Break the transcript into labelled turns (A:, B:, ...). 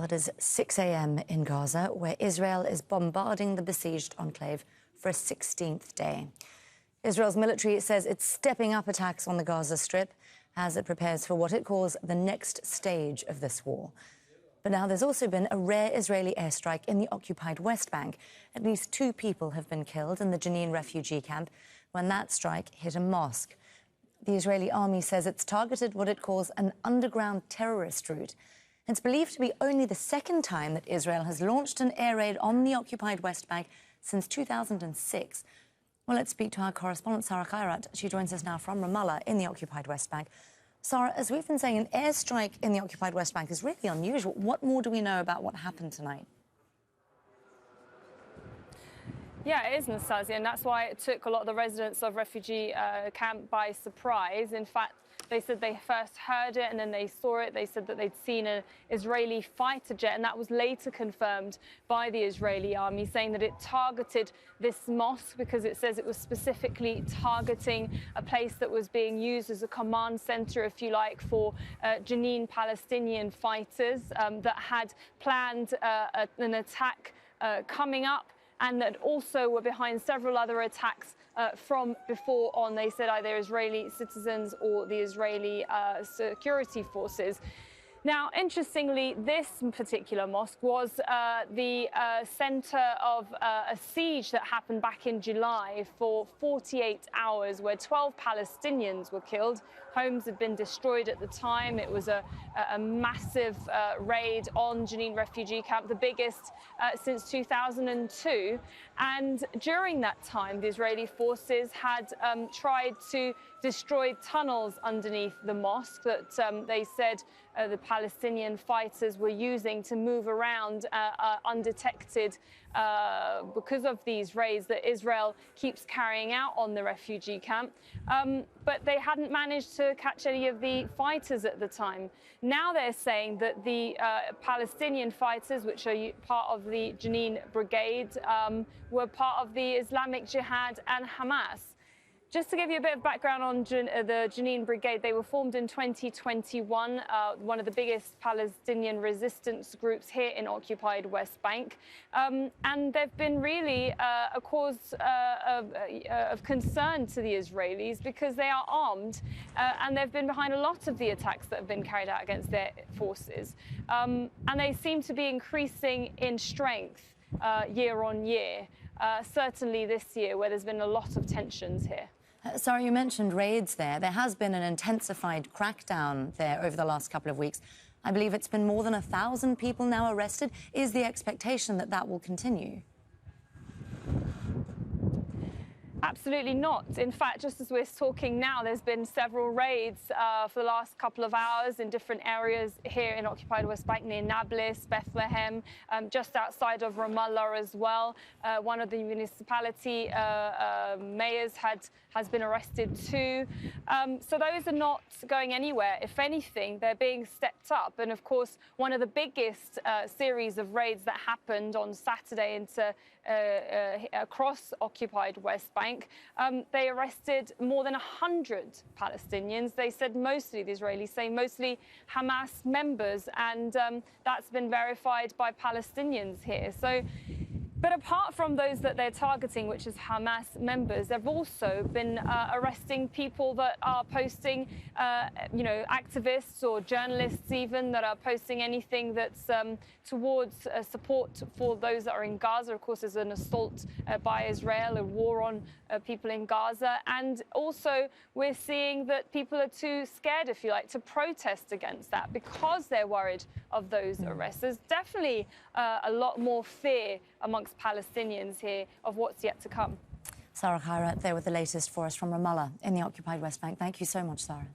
A: Well, it is 6 a.m. in Gaza, where Israel is bombarding the besieged enclave for a 16th day. Israel's military says it's stepping up attacks on the Gaza Strip as it prepares for what it calls the next stage of this war. But now there's also been a rare Israeli airstrike in the occupied West Bank. At least 2 people have been killed in the Jenin refugee camp when that strike hit a mosque. The Israeli army says it's targeted what it calls an underground terrorist route. It's believed to be only the second time that Israel has launched an air raid on the occupied West Bank since 2006. Well, let's speak to our correspondent, Sarah Khairat. She joins us now from Ramallah in the occupied West Bank. Sarah, as we've been saying, an airstrike in the occupied West Bank is really unusual. What more do we know about what happened tonight?
B: Yeah, it is, Nastasia, and that's why it took a lot of the residents of refugee camp by surprise. In fact, they said they first heard it and then they saw it. They said that they'd seen an Israeli fighter jet, and that was later confirmed by the Israeli army, saying that it targeted this mosque because it says it was specifically targeting a place that was being used as a command center, if you like, for Jenin Palestinian fighters that had planned an attack coming up, and that also were behind several other attacks from before on, they said, either Israeli citizens or the Israeli security forces. Now, interestingly, this particular mosque was the center of a siege that happened back in July for 48 hours, where 12 Palestinians were killed. Homes had been destroyed at the time. It was a massive raid on Jenin refugee camp, the biggest since 2002. And during that time, the Israeli forces had tried to destroy tunnels underneath the mosque that they said the Palestinian fighters were using to move around undetected because of these raids that Israel keeps carrying out on the refugee camp. But they hadn't managed to catch any of the fighters at the time. Now they're saying that the Palestinian fighters, which are part of the Jenin Brigade, were part of the Islamic Jihad and Hamas. Just to give you a bit of background on the Jenin Brigade, they were formed in 2021, one of the biggest Palestinian resistance groups here in occupied West Bank. And they've been really a cause of concern to the Israelis because they are armed and they've been behind a lot of the attacks that have been carried out against their forces. And they seem to be increasing in strength year on year, certainly this year, where there's been a lot of tensions here.
A: Sarah, you mentioned raids there. There has been an intensified crackdown there over the last couple of weeks. I believe it's been more than 1,000 people now arrested. Is the expectation that that will continue?
B: Absolutely not. In fact, just as we're talking now, there's been several raids for the last couple of hours in different areas here in occupied West Bank, near Nablus, Bethlehem, just outside of Ramallah as well. One of the municipality mayors has been arrested too. So those are not going anywhere. If anything, they're being stepped up. And of course, one of the biggest series of raids that happened on Saturday into across occupied West Bank, they arrested more than 100 Palestinians. They said mostly, the Israelis say mostly Hamas members, and that's been verified by Palestinians here. So, but apart from those that they're targeting, which is Hamas members, they've also been arresting people that are posting, activists or journalists even, that are posting anything that's towards support for those that are in Gaza. Of course, there's an assault by Israel, a war on people in Gaza. And also, we're seeing that people are too scared, if you like, to protest against that because they're worried of those arrests. There's definitely a lot more fear amongst Palestinians here of what's yet to come.
A: Sarah Khairat there with the latest for us from Ramallah in the occupied West Bank. Thank you so much, Sarah.